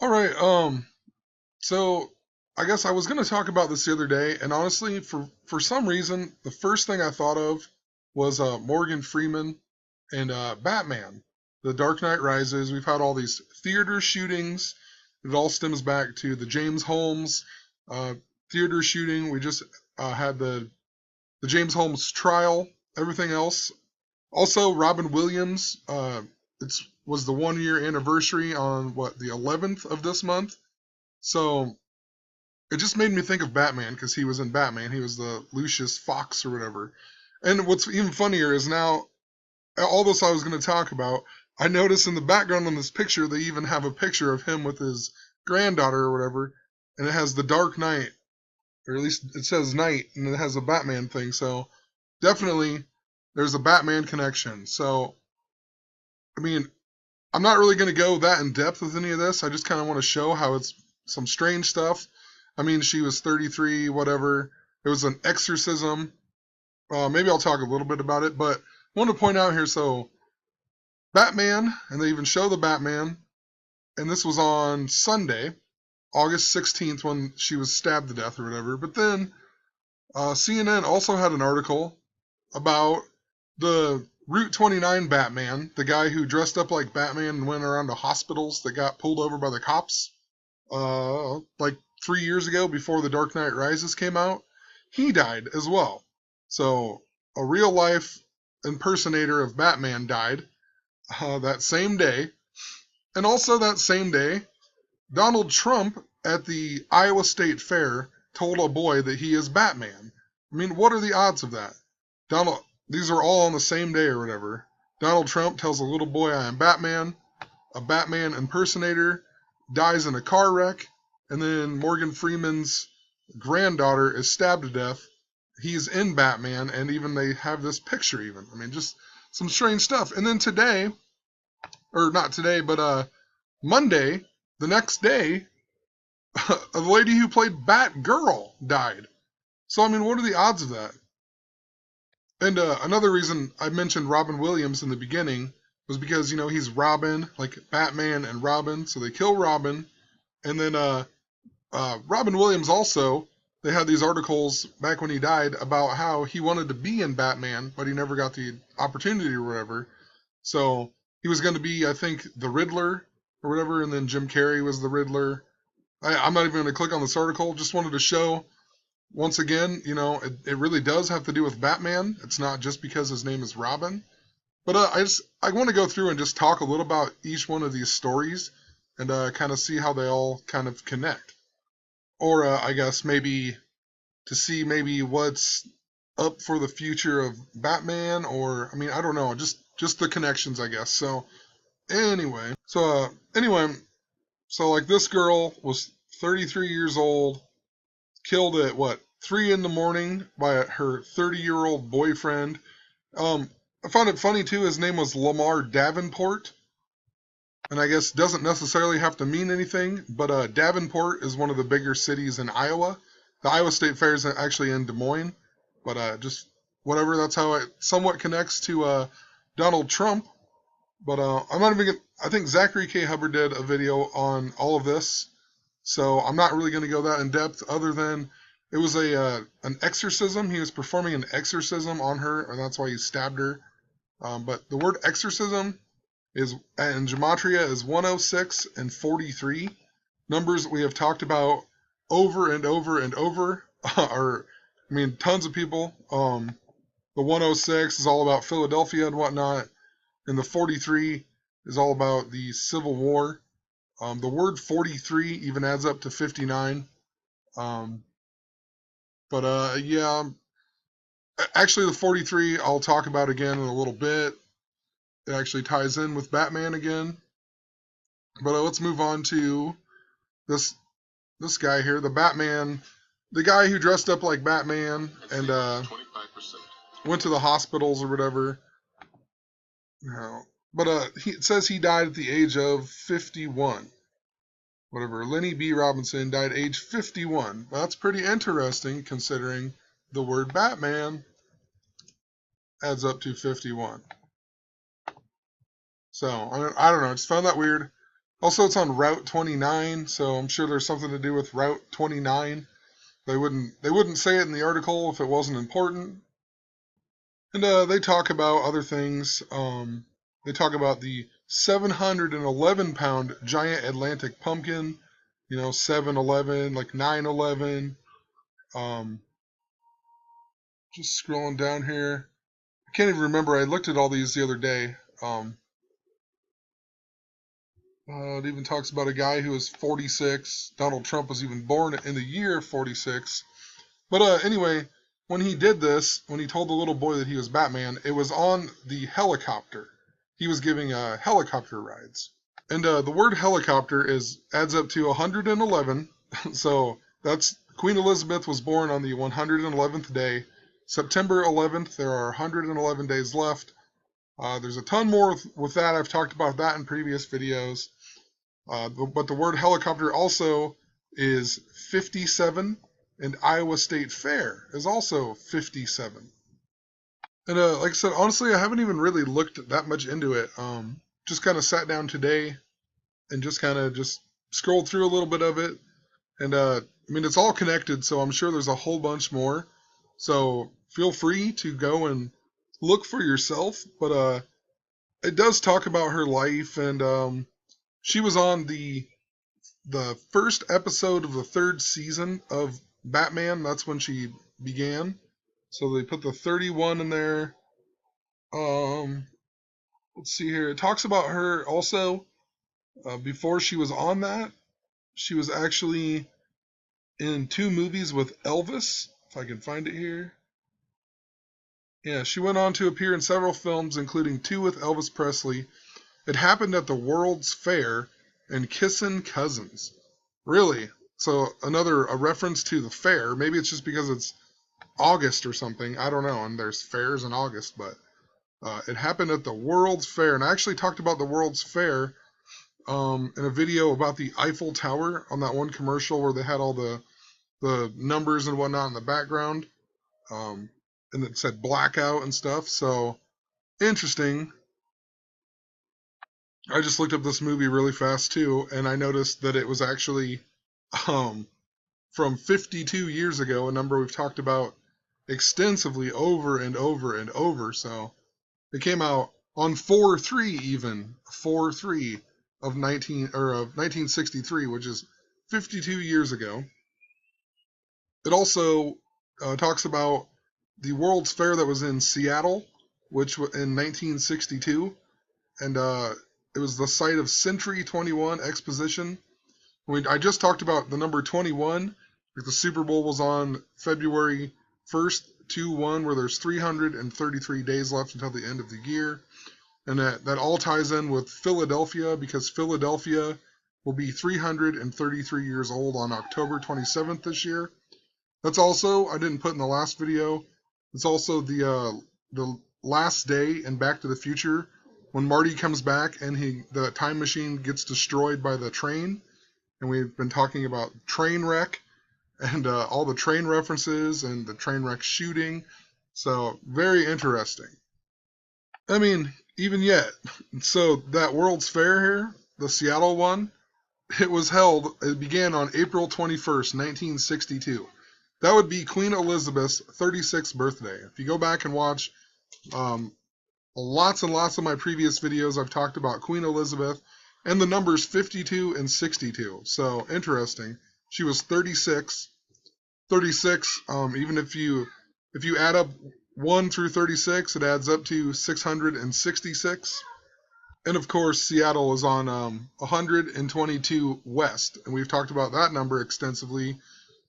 All right. So I guess I was going to talk about this the other day, and honestly, for some reason, the first thing I thought of was Morgan Freeman and Batman, The Dark Knight Rises. We've had all these theater shootings. It all stems back to the James Holmes uh, theater shooting. We just had the James Holmes trial. Everything else. Also, Robin Williams. It was the 1 year anniversary on what, the 11th of this month. So it just made me think of Batman because he was in Batman. He was the Lucius Fox or whatever. And what's even funnier is now all this I was going to talk about. I noticed in the background on this picture they even have a picture of him with his granddaughter or whatever, and it has the Dark Knight, or at least it says Knight, and it has a Batman thing. So definitely there's a Batman connection. So I mean, I'm not really going to go that in depth with any of this. I just kind of want to show how it's some strange stuff. I mean, she was 33, whatever. It was an exorcism. Maybe I'll talk a little bit about it, but I want to point out here, so Batman, and they even show the Batman, and this was on Sunday, August 16th, when she was stabbed to death or whatever. But then CNN also had an article about the Route 29 Batman, the guy who dressed up like Batman and went around to hospitals that got pulled over by the cops, like 3 years ago before The Dark Knight Rises came out. He died as well. So a real life impersonator of Batman died that same day. And also that same day, Donald Trump at the Iowa State Fair told a boy that he is Batman. I mean, what are the odds of that? These are all on the same day or whatever. Donald Trump tells a little boy, I am Batman. A Batman impersonator dies in a car wreck. And then Morgan Freeman's granddaughter is stabbed to death. He's in Batman, and even they have this picture even. I mean, just some strange stuff. And then today, or not today, but Monday, the next day, a lady who played Batgirl died. So, I mean, what are the odds of that? And another reason I mentioned Robin Williams in the beginning was because, he's Robin, like Batman and Robin. So they kill Robin. And then Robin Williams also, they had these articles back when he died about how he wanted to be in Batman, but he never got the opportunity or whatever. So he was going to be, I think, the Riddler or whatever, and then Jim Carrey was the Riddler. I'm not even going to click on this article. Just wanted to show, once again, it really does have to do with Batman. It's not just because his name is Robin. But I want to go through and just talk a little about each one of these stories and kind of see how they all kind of connect. Or I guess maybe to see maybe what's up for the future of Batman, or I mean, I don't know, just the connections, I guess. So anyway, so like this girl was 33 years old, killed at what, 3 in the morning by her 30-year-old boyfriend. I found it funny too. His name was Lamar Davenport. And I guess doesn't necessarily have to mean anything, but Davenport is one of the bigger cities in Iowa. The Iowa State Fair is actually in Des Moines, but just whatever. That's how it somewhat connects to Donald Trump. But I'm not even. I think Zachary K. Hubbard did a video on all of this, so I'm not really going to go that in depth. Other than it was an exorcism. He was performing an exorcism on her, and that's why he stabbed her. But the word exorcism is in gematria is 106 and 43, numbers that we have talked about over and over and over. Tons of people. The 106 is all about Philadelphia and whatnot, and the 43 is all about the Civil War. The word 43 even adds up to 59. Yeah, actually the 43 I'll talk about again in a little bit. It actually ties in with Batman again. But let's move on to this guy here, the Batman, the guy who dressed up like Batman and went to the hospitals or whatever. But it says he died at the age of 51. Whatever. Lenny B. Robinson died age 51. Well, that's pretty interesting considering the word Batman adds up to 51. So, I don't know. I just found that weird. Also, it's on Route 29, so I'm sure there's something to do with Route 29. They wouldn't say it in the article if it wasn't important. And they talk about other things. They talk about the 711-pound giant Atlantic pumpkin. 7-Eleven, like 9/11. Um, just scrolling down here. I can't even remember. I looked at all these the other day. It even talks about a guy who was 46. Donald Trump was even born in the year 46. But anyway, when he did this, when he told the little boy that he was Batman, it was on the helicopter. He was giving helicopter rides. And the word helicopter adds up to 111. So that's Queen Elizabeth was born on the 111th day. September 11th, there are 111 days left. There's a ton more with that. I've talked about that in previous videos. But the word helicopter also is 57, and Iowa State Fair is also 57. And like I said, honestly, I haven't even really looked that much into it. Just kind of sat down today and just kind of just scrolled through a little bit of it. And I mean, it's all connected, so I'm sure there's a whole bunch more. So feel free to go and look for yourself. But it does talk about her life, and she was on the first episode of the third season of Batman. That's when she began. So they put the 31 in there. Let's see here. It talks about her also. Before she was on that, she was actually in 2 movies with Elvis. If I can find it here. Yeah, she went on to appear in several films, including 2 with Elvis Presley. It happened at the World's Fair and Kissin' Cousins. Really? So a reference to the fair. Maybe it's just because it's August or something. I don't know. And there's fairs in August, but it happened at the World's Fair. And I actually talked about the World's Fair in a video about the Eiffel Tower on that one commercial where they had all the numbers and whatnot in the background. And it said blackout and stuff. So interesting. I just looked up this movie really fast too, and I noticed that it was actually from 52 years ago, a number we've talked about extensively over and over and over. So it came out on 4/3 even 4/3 of 1963, which is 52 years ago. It also talks about the World's Fair that was in Seattle, which in 1962, and it was the site of Century 21 Exposition. I just talked about the number 21. The Super Bowl was on February 1st, 2/1, where there's 333 days left until the end of the year. And that all ties in with Philadelphia, because Philadelphia will be 333 years old on October 27th this year. That's also, I didn't put in the last video, it's also the last day in Back to the Future when Marty comes back and the time machine gets destroyed by the train. And we've been talking about train wreck and all the train references and the train wreck shooting. So very interesting. I mean, even yet. So that World's Fair here, the Seattle one, it began on April 21st, 1962. That would be Queen Elizabeth's 36th birthday. If you go back and watch lots and lots of my previous videos, I've talked about Queen Elizabeth and the numbers 52 and 62. So interesting. She was 36. 36, even if you add up 1 through 36, it adds up to 666. And of course, Seattle is on 122 West, and we've talked about that number extensively.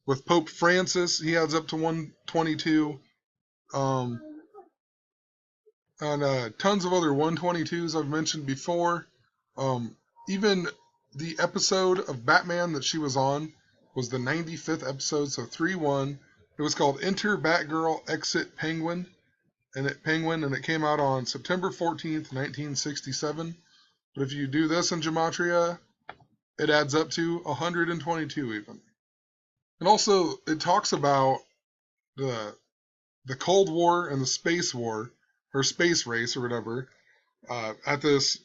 With Pope Francis, he adds up to 122. And tons of other 122s I've mentioned before. Even the episode of Batman that she was on was the 95th episode, so 3/1. It was called Enter Batgirl, Exit Penguin, and it came out on September 14th, 1967. But if you do this in Gematria, it adds up to 122 even. And also, it talks about the Cold War and the Space War, or Space Race or whatever, at this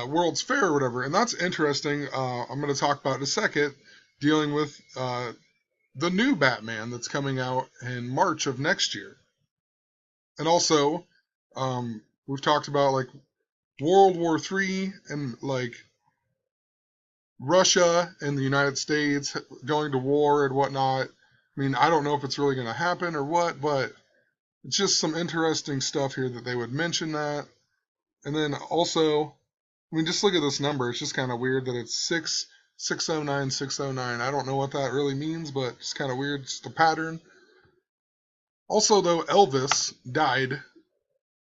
World's Fair or whatever, and that's interesting. I'm going to talk about in a second, dealing with the new Batman that's coming out in March of next year. And also, we've talked about like World War III and like Russia and the United States going to war and whatnot. I mean, I don't know if it's really going to happen or what, but it's just some interesting stuff here that they would mention that. And then also, I mean, just look at this number. It's just kind of weird that it's 609. I don't know what that really means, but it's kind of weird. It's the pattern. Also, though, Elvis died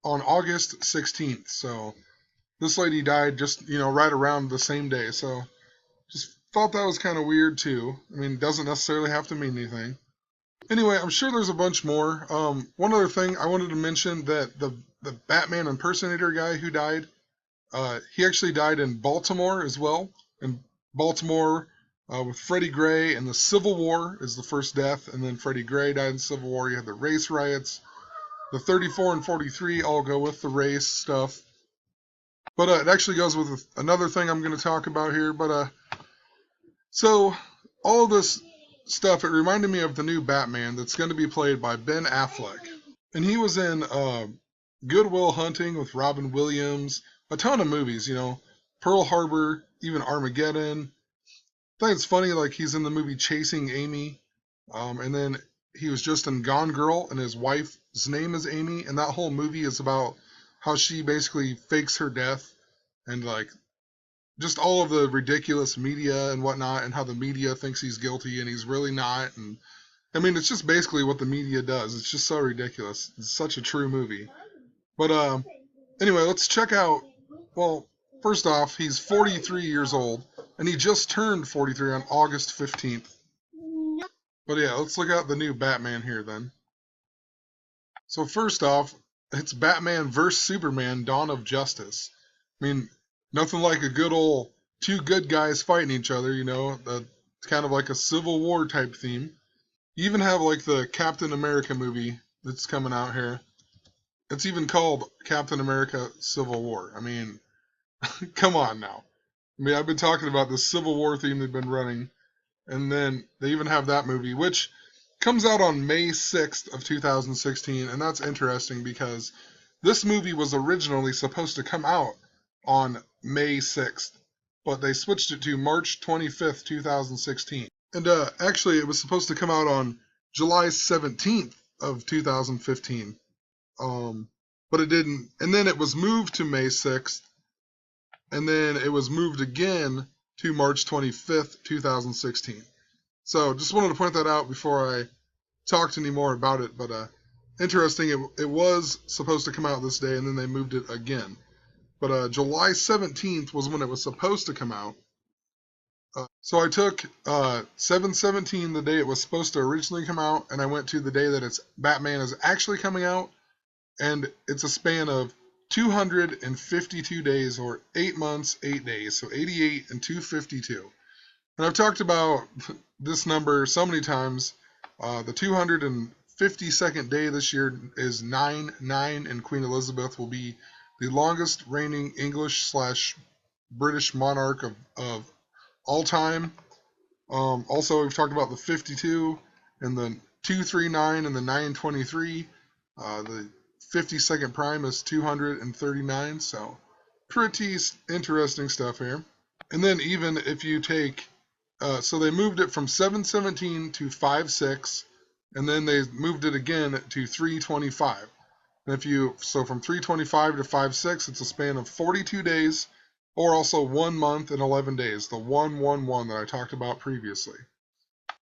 on August 16th. So this lady died just, right around the same day. So just thought that was kind of weird, too. I mean, it doesn't necessarily have to mean anything. Anyway, I'm sure there's a bunch more. One other thing I wanted to mention that the Batman impersonator guy who died, he actually died in Baltimore as well. In Baltimore with Freddie Gray, and the Civil War is the first death, and then Freddie Gray died in the Civil War. You had the race riots. The 34 and 43 all go with the race stuff. But it actually goes with another thing I'm going to talk about here. But so all this stuff, it reminded me of the new Batman that's going to be played by Ben Affleck. And he was in Good Will Hunting with Robin Williams, a ton of movies, Pearl Harbor, even Armageddon. I think it's funny, like he's in the movie Chasing Amy, and then he was just in Gone Girl, and his wife's name is Amy, and that whole movie is about how she basically fakes her death, and like just all of the ridiculous media and whatnot, and how the media thinks he's guilty and he's really not. And I mean, it's just basically what the media does. It's just so ridiculous. It's such a true movie. But anyway, let's check out. Well, first off, he's 43 years old, and he just turned 43 on August 15th. But yeah, let's look at the new Batman here then. So first off, it's Batman vs. Superman, Dawn of Justice. I mean, nothing like a good old two good guys fighting each other, it's kind of like a Civil War type theme. You even have like the Captain America movie that's coming out here. It's even called Captain America Civil War. I mean, come on now. I mean, I've been talking about the Civil War theme they've been running, and then they even have that movie, which comes out on May 6th of 2016, and that's interesting because this movie was originally supposed to come out on May 6th, but they switched it to March 25th, 2016. And actually, it was supposed to come out on July 17th of 2015, but it didn't. And then it was moved to May 6th, and then it was moved again to March 25th, 2016. So just wanted to point that out before I talked any more about it. But interesting, it was supposed to come out this day, and then they moved it again. But July 17th was when it was supposed to come out. So I took 7/17, the day it was supposed to originally come out, and I went to the day that Batman is actually coming out, and it's a span of 252 days, or 8 months, 8 days, so 88 and 252. And I've talked about this number so many times. The 252nd day this year is 9/9, and Queen Elizabeth will be the longest reigning English/British monarch of all time. Also, we've talked about the 52 and the 239 and the 923. The 52nd prime is 239, so pretty interesting stuff here. And then even if you take, so they moved it from 7/17 to 5/6, and then they moved it again to 3/25. And so from 3/25 to 5/6, it's a span of 42 days, or also 1 month and 11 days, the 111 that I talked about previously.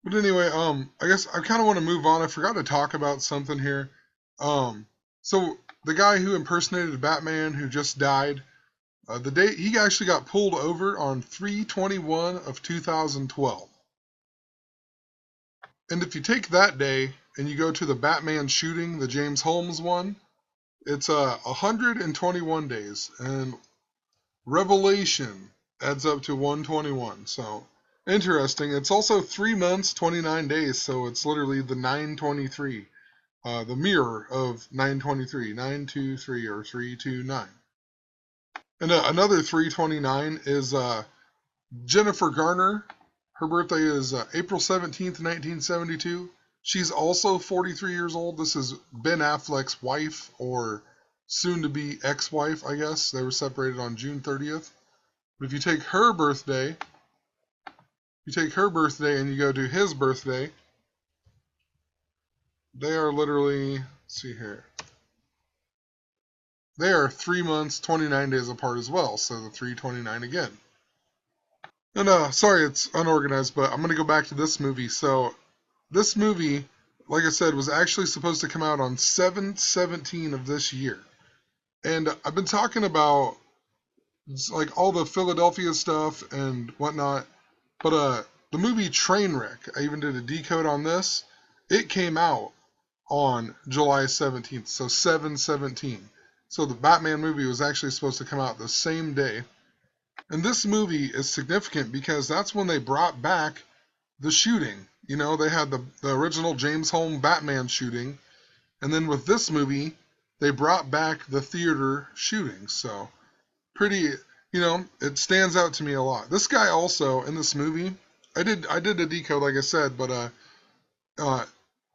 But anyway, I guess I kind of want to move on. I forgot to talk about something here. So the guy who impersonated Batman, who just died, the day he actually got pulled over on 3/21 of 2012. And if you take that day and you go to the Batman shooting, the James Holmes one, it's 121 days, and Revelation adds up to 121. So interesting. It's also 3 months, 29 days, so it's literally the 923, the mirror of 923, 923 or 329. And another 329 is Jennifer Garner. Her birthday is April 17th, 1972. She's also 43 years old. This is Ben Affleck's wife, or soon to be ex-wife, I guess. They were separated on June 30th. But if you take her birthday, and you go to his birthday, they are literally, let's see here, they are 3 months, 29 days apart as well. So the 329 again. And sorry it's unorganized, but I'm going to go back to this movie. So this movie, like I said, was actually supposed to come out on 7/17 of this year. And I've been talking about like all the Philadelphia stuff and whatnot, but the movie Trainwreck, I even did a decode on this. It came out on July 17th, so 7/17. So the Batman movie was actually supposed to come out the same day. And this movie is significant because that's when they brought back the shooting. You know, they had the original James Holm Batman shooting, and then with this movie, they brought back the theater shooting. So, pretty, it stands out to me a lot. This guy also, in this movie, I did a decode, like I said, but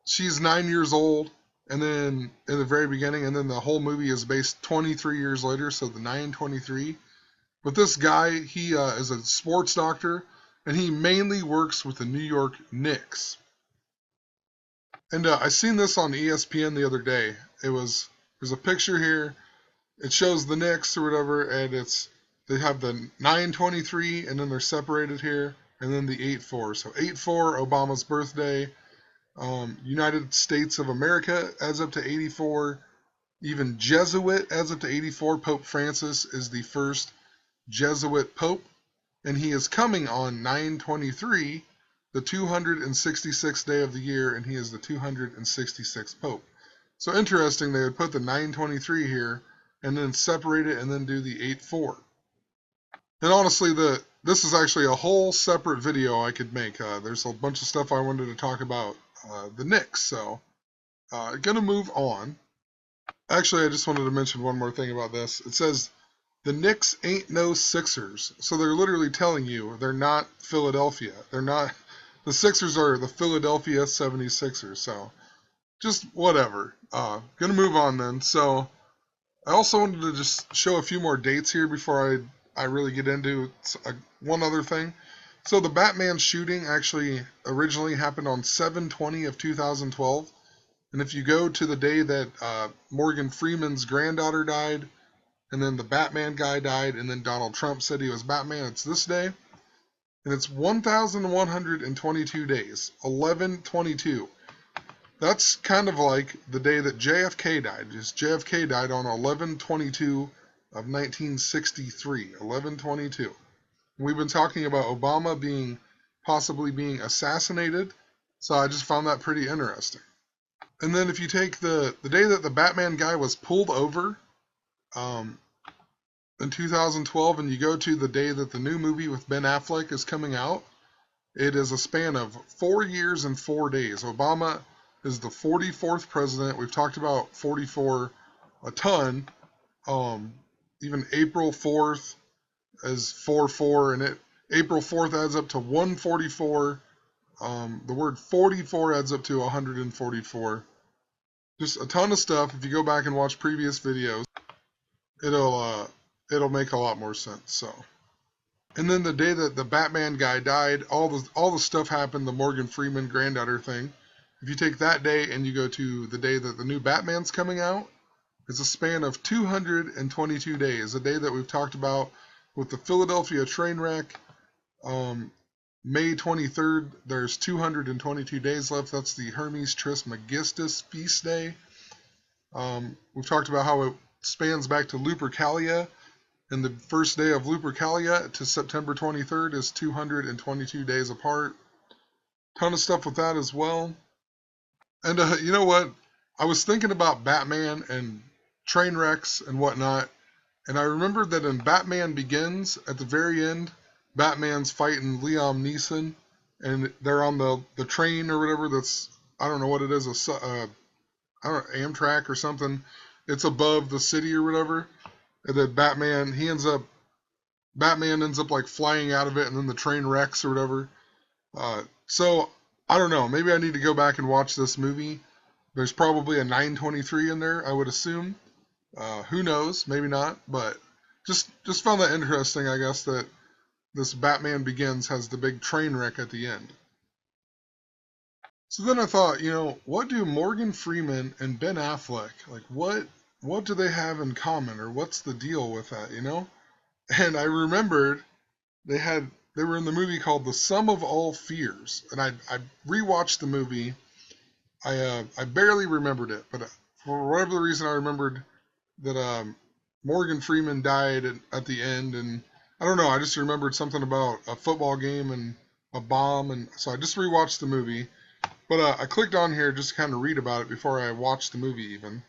she's 9 years old, and then in the very beginning, and then the whole movie is based 23 years later, so the 9/23. But this guy, he is a sports doctor, and he mainly works with the New York Knicks. And I seen this on ESPN the other day. There's a picture here. It shows the Knicks or whatever, and they have the 9/23, and then they're separated here, and then the 8/4. So 8/4, Obama's birthday. United States of America adds up to 84. Even Jesuit adds up to 84. Pope Francis is the first Jesuit Pope, and he is coming on 9/23, the 266th day of the year, and he is the 266th Pope. So interesting, they would put the 9/23 here, and then separate it, and then do the 8/4. And honestly, this is actually a whole separate video I could make. There's a bunch of stuff I wanted to talk about the Knicks, so gonna move on. Actually, I just wanted to mention one more thing about this. It says, the Knicks ain't no Sixers. So they're literally telling you they're not Philadelphia. They're not. The Sixers are the Philadelphia 76ers. So just whatever. Gonna move on then. So I also wanted to just show a few more dates here before I really get into one other thing. So the Batman shooting actually originally happened on 7/20 of 2012. And if you go to the day that Morgan Freeman's granddaughter died, and then the Batman guy died, and then Donald Trump said he was Batman, it's this day. And it's 1,122 days, 11/22. That's kind of like the day that JFK died. Just JFK died on 11/22 of 1963, 11/22. We've been talking about Obama possibly being assassinated, so I just found that pretty interesting. And then if you take the day that the Batman guy was pulled over, in 2012, and you go to the day that the new movie with Ben Affleck is coming out, it is a span of 4 years and 4 days. Obama is the 44th president. We've talked about 44 a ton. Even April 4th is 4/4, and April 4th adds up to 144. The word 44 adds up to 144. Just a ton of stuff. If you go back and watch previous videos, it'll make a lot more sense. So, and then the day that the Batman guy died, all the stuff happened, the Morgan Freeman Granddaughter thing. If you take that day and you go to the day that the new Batman's coming out, it's a span of 222 days, a day that we've talked about with the Philadelphia train wreck. May 23rd, there's 222 days left. That's the Hermes Trismegistus feast day. We've talked about how it spans back to Lupercalia, and the first day of Lupercalia to September 23rd is 222 days apart. Ton of stuff with that as well. And you know what? I was thinking about Batman and train wrecks and whatnot, and I remembered that in Batman Begins, at the very end, Batman's fighting Liam Neeson, and they're on the train or whatever that's, I don't know what it is, I don't know, Amtrak or something. It's above the city or whatever. And then Batman ends up like flying out of it, and then the train wrecks or whatever. So I don't know. Maybe I need to go back and watch this movie. There's probably a 923 in there, I would assume. Who knows? Maybe not. But just found that interesting. I guess that this Batman Begins has the big train wreck at the end. So then I thought, what do Morgan Freeman and Ben Affleck like? What do they have in common, or what's the deal with that? And I remembered they were in the movie called The Sum of All Fears, and I rewatched the movie. I barely remembered it, but for whatever reason I remembered that Morgan Freeman died at the end, and I don't know. I just remembered something about a football game and a bomb, and so I just rewatched the movie. But I clicked on here just to kind of read about it before I watched the movie even.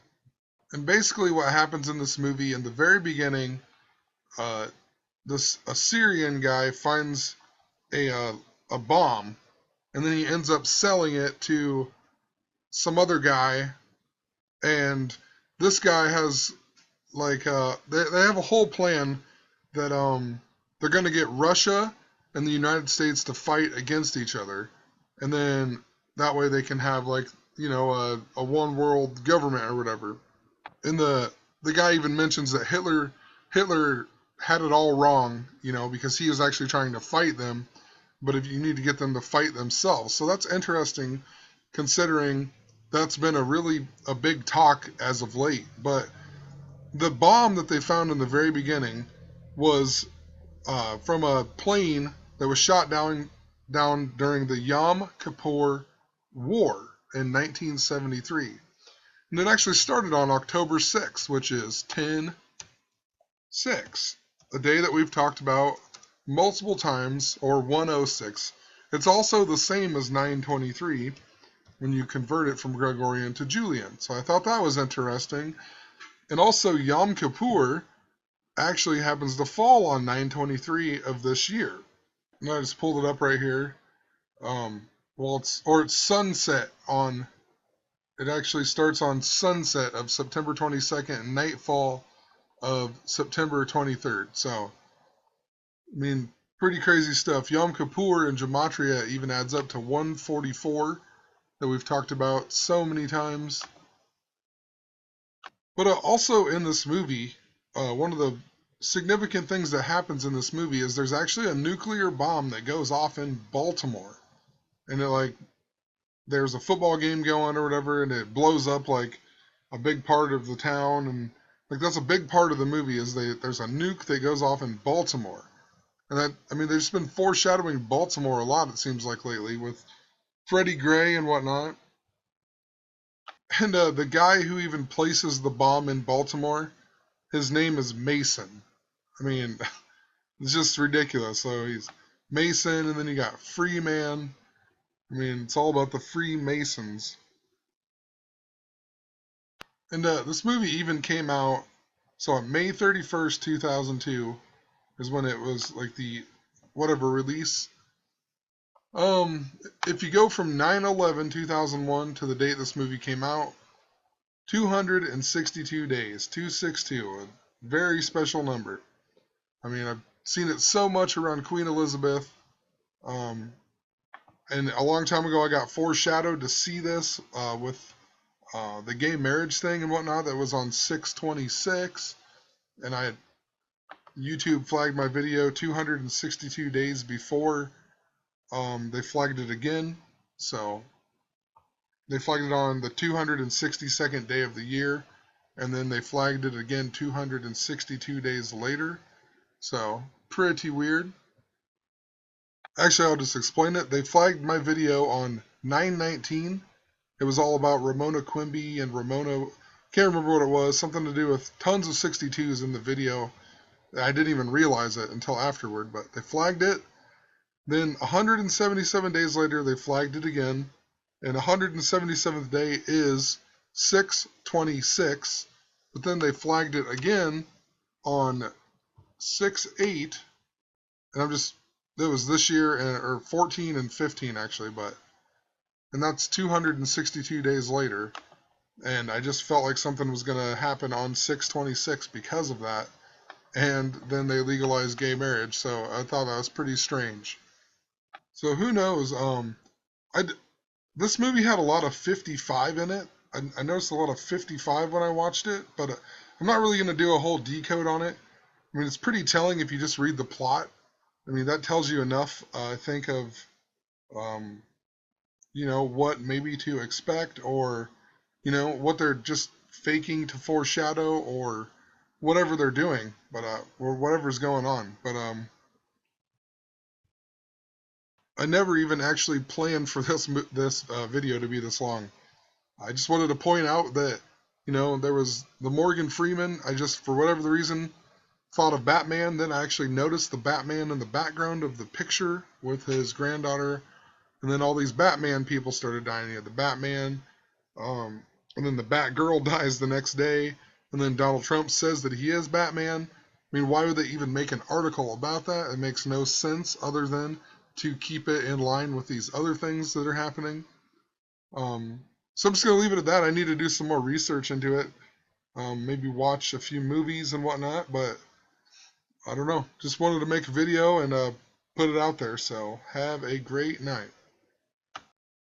And basically, what happens in this movie in the very beginning, uh, this Assyrian guy finds a bomb, and then he ends up selling it to some other guy, and this guy has like they have a whole plan that they're gonna get Russia and the United States to fight against each other, and then that way they can have like a one world government or whatever. And the guy even mentions that Hitler had it all wrong, because he was actually trying to fight them, but if you need to get them to fight themselves. So that's interesting, considering that's been a big talk as of late. But the bomb that they found in the very beginning was from a plane that was shot down during the Yom Kippur War in 1973. And it actually started on October 6th, which is 10/6, a day that we've talked about multiple times, or 106. It's also the same as 923 when you convert it from Gregorian to Julian. So I thought that was interesting. And also Yom Kippur actually happens to fall on 923 of this year. And I just pulled it up right here. It's sunset on. It actually starts on sunset of September 22nd and nightfall of September 23rd. So, I mean, pretty crazy stuff. Yom Kippur in Gematria even adds up to 144 that we've talked about so many times. But also in this movie, one of the significant things that happens in this movie is there's actually a nuclear bomb that goes off in Baltimore. And there's a football game going or whatever, and it blows up like a big part of the town, and like that's a big part of the movie is there's a nuke that goes off in Baltimore. And they've just been foreshadowing Baltimore a lot, it seems like, lately, with Freddie Gray and whatnot. And the guy who even places the bomb in Baltimore, his name is Mason. I mean, it's just ridiculous. So he's Mason, and then you got Freeman. I mean, it's all about the Freemasons. And this movie even came out, so on May 31st, 2002 is when it was like the whatever release. If you go from 9/11/2001 to the date this movie came out, 262 days, 262, a very special number. I mean, I've seen it so much around Queen Elizabeth. And a long time ago, I got foreshadowed to see this with the gay marriage thing and whatnot that was on 6/26. And YouTube flagged my video 262 days before they flagged it again. So they flagged it on the 262nd day of the year, and then they flagged it again 262 days later. So pretty weird. Actually, I'll just explain it. They flagged my video on 9/19. It was all about Ramona Quimby and Ramona. Can't remember what it was. Something to do with tons of 62s in the video. I didn't even realize it until afterward, but they flagged it. Then 177 days later, they flagged it again. And 177th day is 6/26. But then they flagged it again on 6/8. And it was this year, or 14 and 15 actually, and that's 262 days later. And I just felt like something was going to happen on 6/26 because of that. and then they legalized gay marriage. So I thought that was pretty strange. So who knows? I This movie had a lot of 55 in it. I noticed a lot of 55 when I watched it, but I'm not really going to do a whole decode on it. I mean, it's pretty telling if you just read the plot. I mean, that tells you enough, I think, of, um, what maybe to expect, or, what they're just faking to foreshadow, or whatever they're doing, but, or whatever's going on. But, I never even actually planned for this video to be this long. I just wanted to point out that, there was the Morgan Freeman. I just, for whatever the reason, thought of Batman. Then I actually noticed the Batman in the background of the picture with his granddaughter. And then all these Batman people started dying. You had the Batman, um, and then the Batgirl dies the next day. And then Donald Trump says that he is Batman. I mean, why would they even make an article about that? It makes no sense other than to keep it in line with these other things that are happening. Um, so I'm just going to leave it at that. I need to do some more research into it. Maybe watch a few movies and whatnot, but I don't know. Just wanted to make a video and put it out there. So have a great night.